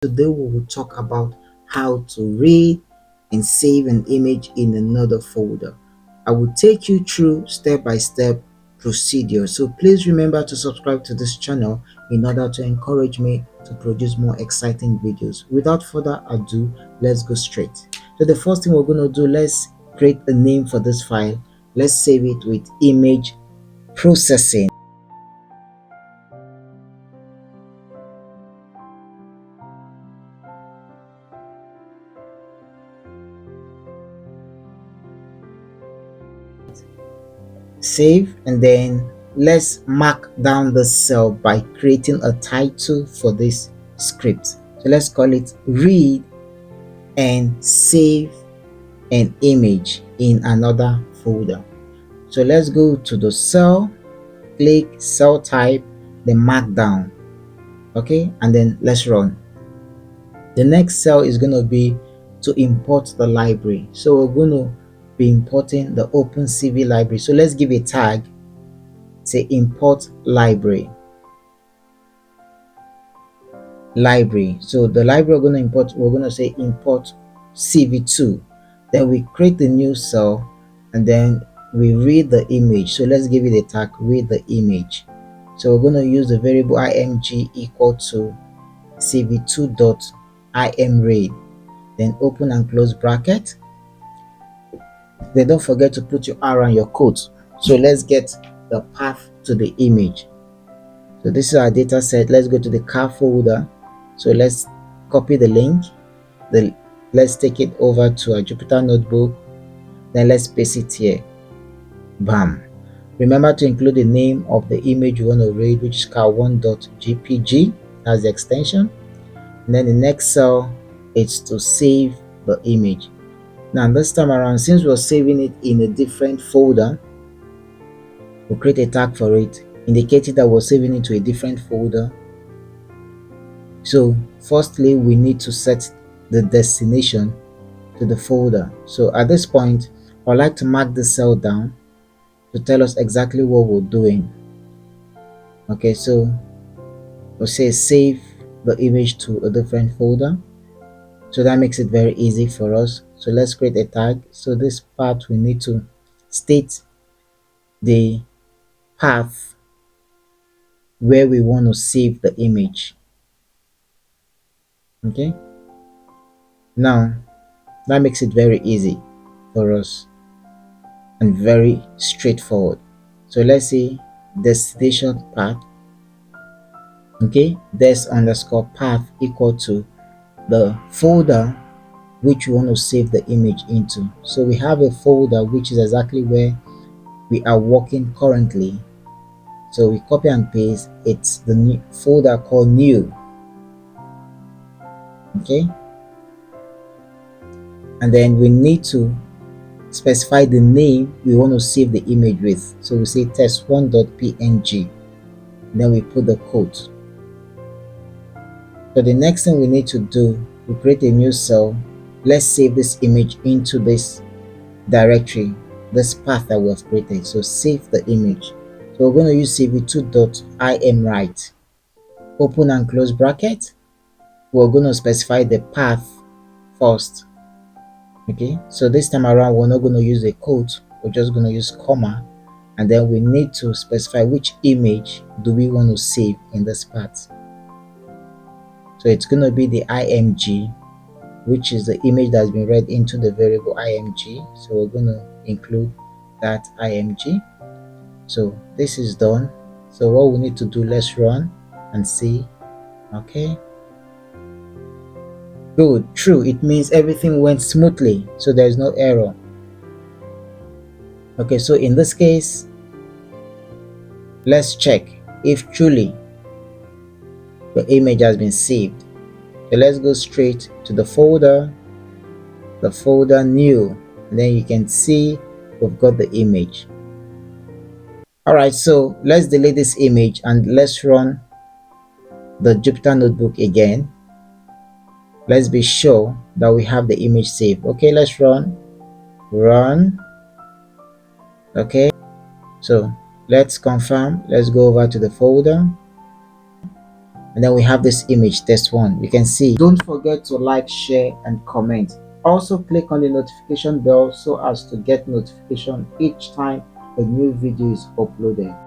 Today we will talk about how to read and save an image in another folder. I will take you through step-by-step procedure. So please remember to subscribe to this channel in order to encourage me to produce more exciting videos. Without further ado, let's go straight. So the first thing we're going to do, let's create a name for this file. Let's save it with image processing. Save, and then let's mark down the cell by creating a title for this script. So let's call it read and save an image in another folder. So let's go to the cell, click cell type, then mark down. Okay, and then let's run. The next cell is going to be to import the library. So we're going to be importing the OpenCV library. So let's give a tag, say import library. So the library we're going to import, we're going to say import CV2. Then we create the new cell and then we read the image. So let's give it a tag, read the image. So we're going to use the variable img equal to cv2.imread, then open and close bracket. Then don't forget to put your R on your code. So let's get the path to the image. So this is our data set. Let's go to the car folder. So let's copy the link. Let's take it over to our Jupyter notebook. Then let's paste it here. Bam. Remember to include the name of the image you want to read, which is car1.jpg. That's the extension. And then the next cell is to save the image. Now this time around, since we're saving it in a different folder, we'll create a tag for it, indicating that we're saving it to a different folder. So firstly, we need to set the destination to the folder. So at this point, I'd like to mark the cell down to tell us exactly what we're doing. Okay, so we'll say save the image to a different folder. So that makes it very easy for us. So let's create a tag. So this part, we need to state the path where we want to save the image. Okay, now that makes it very easy for us and very straightforward. So let's say destination path. Okay, des underscore path equal to the folder which we want to save the image into. So we have a folder which is exactly where we are working currently. So we copy and paste. It's the new folder called new. Okay, and then we need to specify the name we want to save the image with. So we say test1.png, then we put the code. So the next thing we need to do, we create a new cell. Let's save this image into this directory, this path that we have created. So save the image. So we're going to use cv2.imwrite, open and close bracket. We're going to specify the path first. Okay, so this time around we're not going to use a quote, we're just going to use comma, and then we need to specify which image do we want to save in this path. So it's going to be the img, which is the image that's been read into the variable img. So we're going to include that img. So this is done. So what we need to do, let's run and see. Okay, good, true. It means everything went smoothly, so there's no error. Okay, so in this case, let's check if truly the image has been saved. So let's go straight to the folder new, and then you can see we've got the image. All right, so let's delete this image and let's run the Jupyter notebook again. Let's be sure that we have the image saved. Okay, let's run. Okay, so let's confirm. Let's go over to the folder. And then we have this image, test one. You can see. Don't forget to like, share, and comment. Also click on the notification bell so as to get notification each time a new video is uploaded.